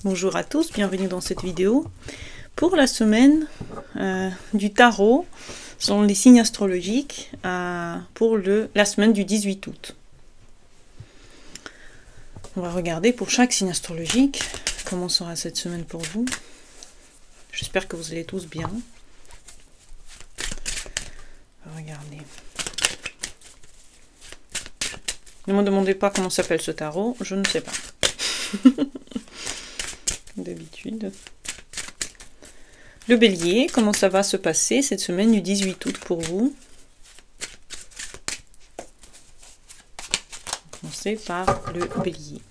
Bonjour à tous, bienvenue dans cette vidéo. Pour la semaine du tarot, sont les signes astrologiques pour la semaine du 18 août. On va regarder pour chaque signe astrologique comment sera cette semaine pour vous. J'espère que vous allez tous bien. Regardez. Ne me demandez pas comment s'appelle ce tarot, je ne sais pas. D'habitude. Le bélier, comment ça va se passer cette semaine du 18 août pour vous? On va commencer par le bélier.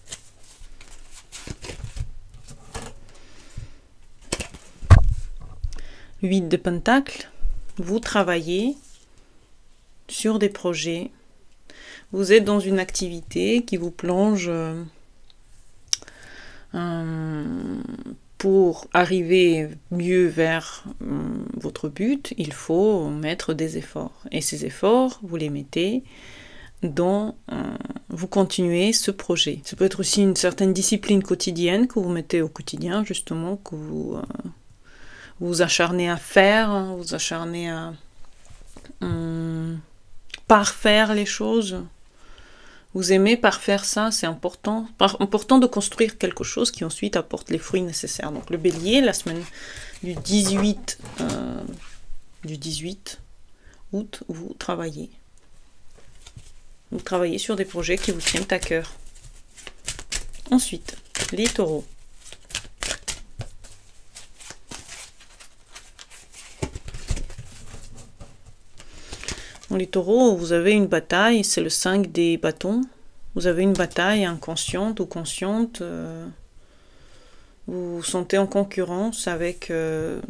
Le 8 de pentacles, vous travaillez sur des projets. Vous êtes dans une activité qui vous plonge pour arriver mieux vers votre but, il faut mettre des efforts. Et ces efforts, vous les mettez dans... vous continuez ce projet. Ça peut être aussi une certaine discipline quotidienne que vous mettez au quotidien, justement, que vous vous acharnez à faire, vous acharnez à parfaire les choses. Vous aimez parfaire ça, c'est important. Important de construire quelque chose qui ensuite apporte les fruits nécessaires. Donc le bélier, la semaine du 18 août, vous travaillez. Vous travaillez sur des projets qui vous tiennent à cœur. Ensuite, les taureaux. Dans les taureaux, vous avez une bataille, c'est le 5 des bâtons. Vous avez une bataille inconsciente ou consciente. Vous vous sentez en concurrence avec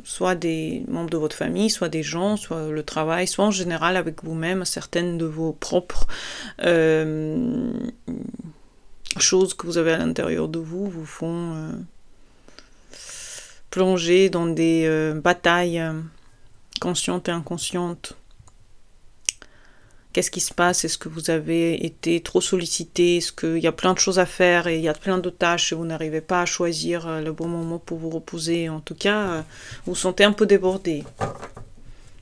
soit des membres de votre famille, soit des gens, soit le travail, soit en général avec vous-même. Certaines de vos propres choses que vous avez à l'intérieur de vous vous font plonger dans des batailles conscientes et inconscientes. Qu'est-ce qui se passe? Est-ce que vous avez été trop sollicité? Est-ce qu'il y a plein de choses à faire et il y a plein de tâches et vous n'arrivez pas à choisir le bon moment pour vous reposer? En tout cas, vous vous sentez un peu débordé.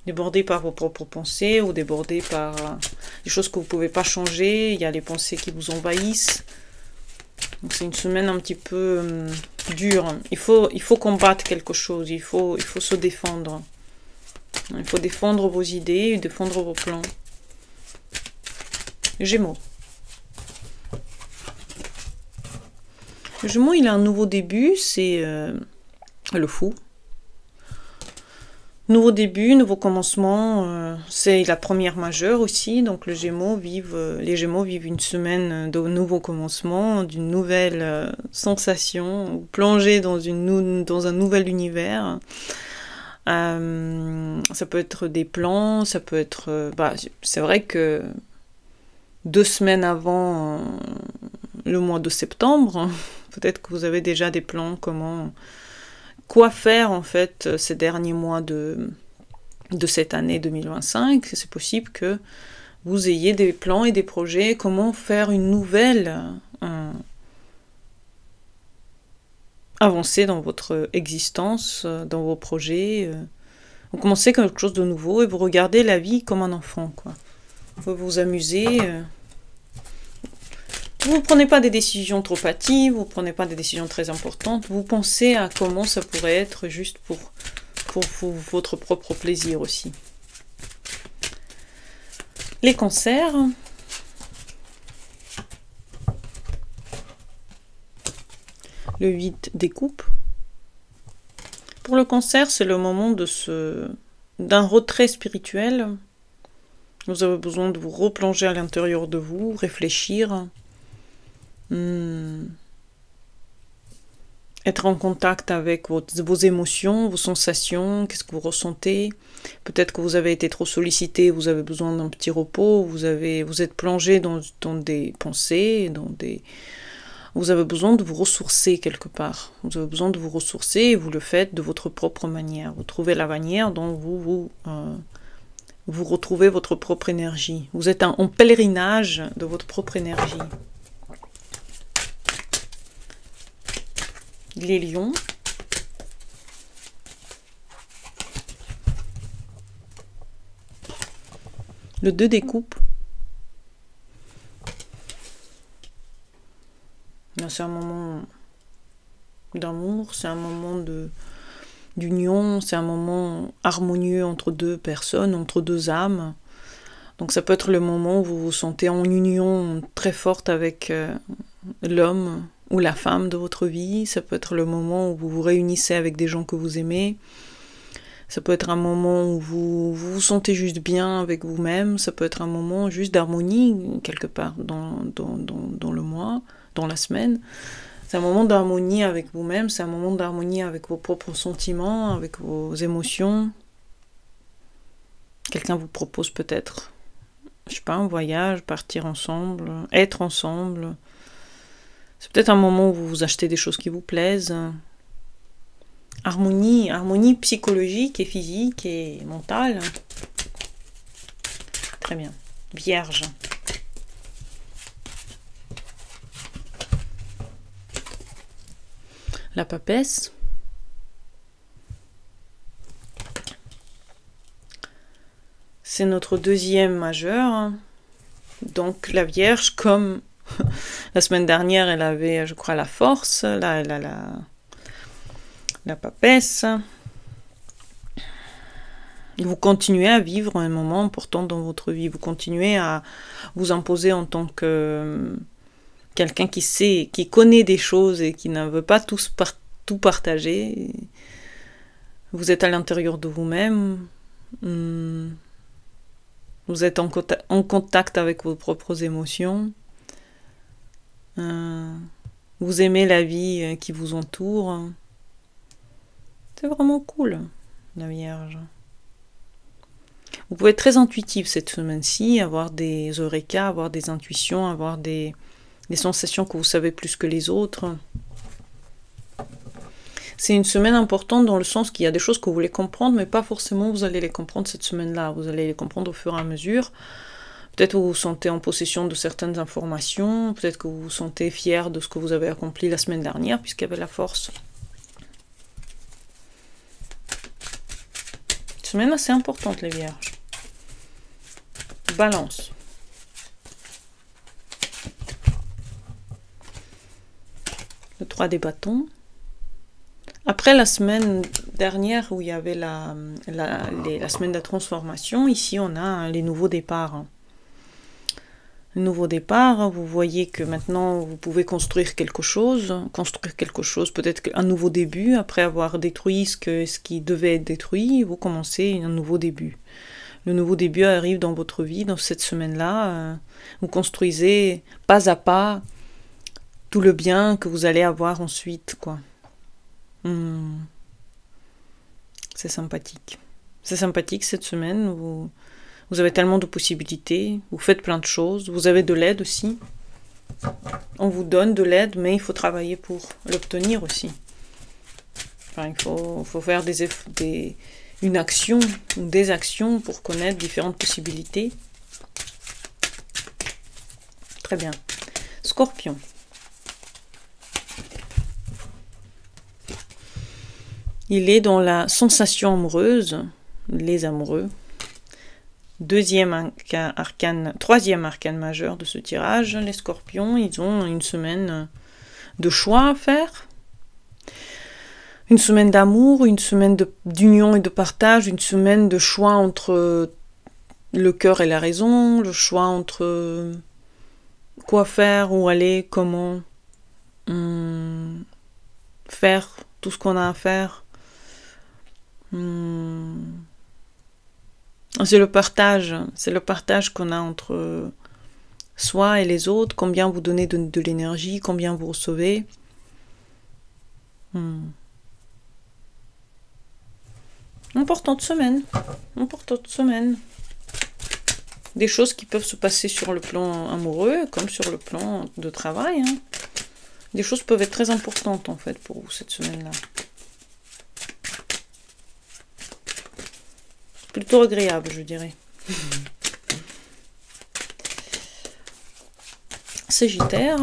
Débordé par vos propres pensées ou débordé par des choses que vous ne pouvez pas changer. Il y a les pensées qui vous envahissent. Donc c'est une semaine un petit peu dure. Il faut combattre quelque chose. Il faut se défendre. Il faut défendre vos idées, défendre vos plans. Gémeaux. Le Gémeaux, il a un nouveau début, c'est le fou. Nouveau début, nouveau commencement, c'est la première majeure aussi, donc les Gémeaux vivent une semaine de nouveau commencement, d'une nouvelle sensation, plongée dans un nouvel univers. Ça peut être des plans, ça peut être... c'est vrai que 2 semaines avant le mois de septembre, peut-être que vous avez déjà des plans, quoi faire en fait ces derniers mois de cette année 2025. C'est possible que vous ayez des plans et des projets, comment faire une nouvelle avancée dans votre existence, dans vos projets. Vous commencez quelque chose de nouveau et vous regardez la vie comme un enfant, quoi. Vous vous amusez. Vous ne prenez pas des décisions trop hâtives, vous ne prenez pas des décisions très importantes. Vous pensez à comment ça pourrait être juste pour votre propre plaisir aussi. Les cancers. Le 8 des coupes. Pour le cancer, c'est le moment d'un retrait spirituel. Vous avez besoin de vous replonger à l'intérieur de vous, réfléchir, être en contact avec vos émotions, vos sensations, qu'est-ce que vous ressentez. Peut-être que vous avez été trop sollicité, vous avez besoin d'un petit repos, vous êtes plongé dans des pensées, vous avez besoin de vous ressourcer quelque part. Vous avez besoin de vous ressourcer et vous le faites de votre propre manière. Vous trouvez la manière dont vous retrouvez votre propre énergie. Vous êtes en pèlerinage de votre propre énergie. Les lions. Le 2 des coupes. C'est un moment d'amour, c'est un moment d'union, c'est un moment harmonieux entre deux personnes, entre deux âmes. Donc ça peut être le moment où vous vous sentez en union très forte avec l'homme ou la femme de votre vie. Ça peut être le moment où vous vous réunissez avec des gens que vous aimez. Ça peut être un moment où vous vous sentez juste bien avec vous-même. Ça peut être un moment juste d'harmonie quelque part dans le mois, dans la semaine. C'est un moment d'harmonie avec vous-même. C'est un moment d'harmonie avec vos propres sentiments, avec vos émotions. Quelqu'un vous propose peut-être, je sais pas, un voyage, partir ensemble, être ensemble. C'est peut-être un moment où vous vous achetez des choses qui vous plaisent. Harmonie psychologique et physique et mentale. Très bien. Vierge. La papesse. C'est notre deuxième majeur. Donc la Vierge, comme la semaine dernière, elle avait, je crois, la force. Là, elle a la papesse. Vous continuez à vivre un moment important dans votre vie. Vous continuez à vous imposer en tant que quelqu'un qui sait, qui connaît des choses et qui ne veut pas tout partager. Vous êtes à l'intérieur de vous-même. Vous êtes en contact avec vos propres émotions. Vous aimez la vie qui vous entoure. C'est vraiment cool, la Vierge. Vous pouvez être très intuitif cette semaine-ci, avoir des eureka, avoir des intuitions, avoir des sensations que vous savez plus que les autres. C'est une semaine importante dans le sens qu'il y a des choses que vous voulez comprendre, mais pas forcément vous allez les comprendre cette semaine-là. Vous allez les comprendre au fur et à mesure. Peut-être que vous vous sentez en possession de certaines informations, peut-être que vous vous sentez fier de ce que vous avez accompli la semaine dernière, puisqu'il y avait la force. Semaine assez importante, les Vierges. Balance. Le 3 des bâtons. Après la semaine dernière où il y avait la semaine de la transformation, ici on a les nouveaux départs. Le nouveau départ, vous voyez que maintenant vous pouvez construire quelque chose, peut-être un nouveau début, après avoir détruit ce qui devait être détruit, vous commencez un nouveau début. Le nouveau début arrive dans votre vie, dans cette semaine-là, vous construisez pas à pas tout le bien que vous allez avoir ensuite, quoi. C'est sympathique. C'est sympathique cette semaine, vous avez tellement de possibilités, vous faites plein de choses, vous avez de l'aide aussi. On vous donne de l'aide, mais il faut travailler pour l'obtenir aussi. Enfin, il faut faire une action ou des actions pour connaître différentes possibilités. Très bien. Scorpion. Il est dans la sensation amoureuse, les amoureux. Troisième arcane majeur de ce tirage, les scorpions, ils ont une semaine de choix à faire. Une semaine d'amour, une semaine d'union et de partage, une semaine de choix entre le cœur et la raison, le choix entre quoi faire, où aller, comment faire tout ce qu'on a à faire. C'est le partage qu'on a entre soi et les autres, combien vous donnez de l'énergie, combien vous recevez. Importante semaine. Des choses qui peuvent se passer sur le plan amoureux, comme sur le plan de travail. Des choses peuvent être très importantes en fait pour vous cette semaine-là. Plutôt agréable, je dirais. Sagittaire.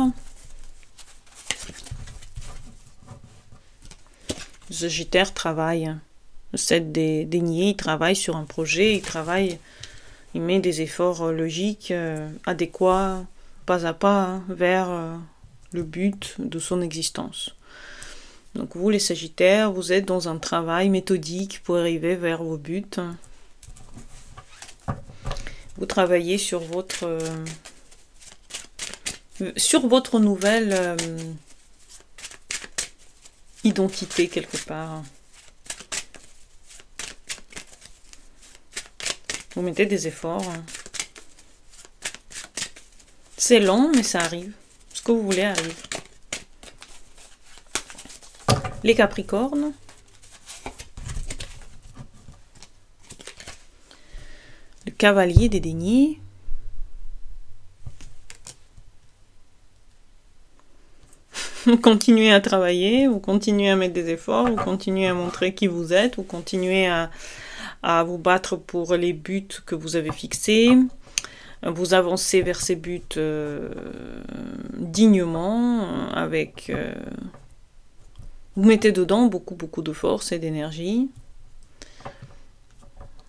Le Sagittaire travaille. Le 7 des deniers, il travaille sur un projet, il met des efforts logiques, adéquats, pas à pas, hein, vers le but de son existence. Donc vous, les Sagittaires, vous êtes dans un travail méthodique pour arriver vers vos buts. Vous travaillez sur votre nouvelle identité quelque part. Vous mettez des efforts. C'est lent, mais ça arrive. Ce que vous voulez arrive. Les Capricornes. Le Cavalier des deniers. Vous continuez à travailler, vous continuez à mettre des efforts, vous continuez à montrer qui vous êtes, vous continuez à vous battre pour les buts que vous avez fixés. Vous avancez vers ces buts dignement, avec... vous mettez dedans beaucoup de force et d'énergie.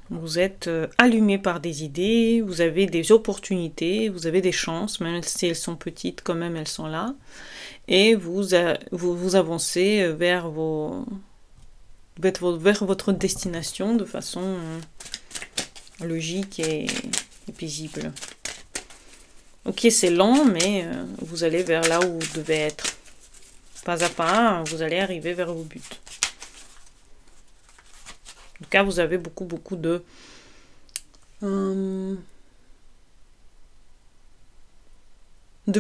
Vous êtes allumé par des idées, vous avez des opportunités, vous avez des chances, même si elles sont petites, quand même elles sont là. Et vous avancez vers votre destination de façon logique et paisible. Ok, c'est lent, mais vous allez vers là où vous devez être. Pas à pas, vous allez arriver vers vos buts. En tout cas, vous avez beaucoup de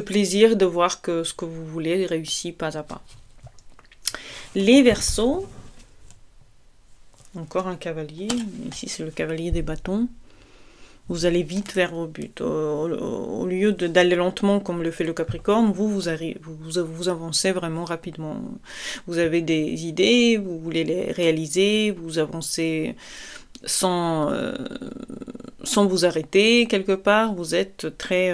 plaisir de voir que ce que vous voulez réussit pas à pas. Les Verseaux, encore un cavalier, ici c'est le cavalier des bâtons. Vous allez vite vers vos buts. Au lieu d'aller lentement comme le fait le Capricorne, vous avancez vraiment rapidement. Vous avez des idées, vous voulez les réaliser, vous avancez sans vous arrêter quelque part. Vous êtes très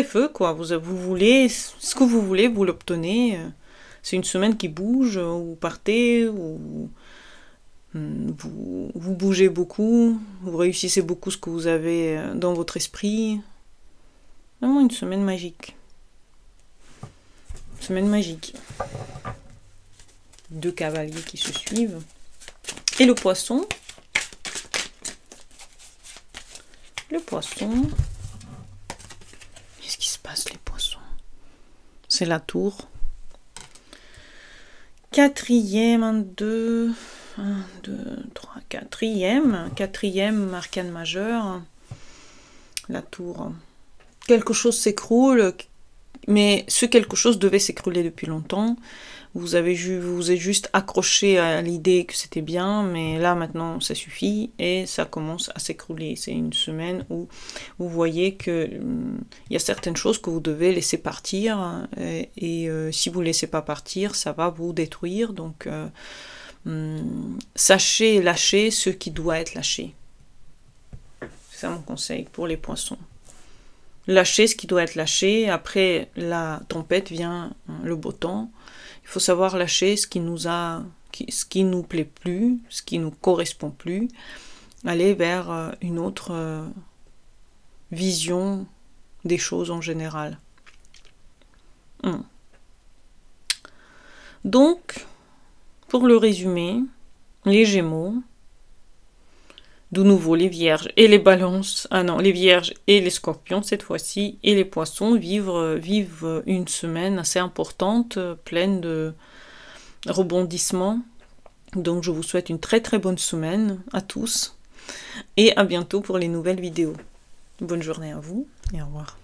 feu, quoi. Vous voulez ce que vous voulez, vous l'obtenez. C'est une semaine qui bouge, vous partez, vous bougez beaucoup, vous réussissez beaucoup ce que vous avez dans votre esprit. Vraiment une semaine magique. Semaine magique. 2 cavaliers qui se suivent. Et le Poisson. Le Poisson. Qu'est-ce qui se passe, les Poissons? C'est la Tour. 4e, 1, 2, 3, 4e arcane majeur. La Tour. Quelque chose s'écroule, mais ce quelque chose devait s'écrouler depuis longtemps. Vous vous êtes juste accroché à l'idée que c'était bien, mais là maintenant ça suffit et ça commence à s'écrouler. C'est une semaine où vous voyez que il y a certaines choses que vous devez laisser partir et si vous ne laissez pas partir, ça va vous détruire. Donc sachez lâcher ce qui doit être lâché. C'est ça mon conseil pour les Poissons. Lâcher ce qui doit être lâché. Après la tempête vient le beau temps. Il faut savoir lâcher ce qui nous plaît plus, ce qui nous correspond plus, aller vers une autre vision des choses en général. Donc, pour le résumer, les Gémeaux, de nouveau les Vierges et les Balances, les Vierges et les Scorpions cette fois-ci, et les Poissons vivent une semaine assez importante, pleine de rebondissements. Donc je vous souhaite une très bonne semaine à tous, et à bientôt pour les nouvelles vidéos. Bonne journée à vous, et au revoir.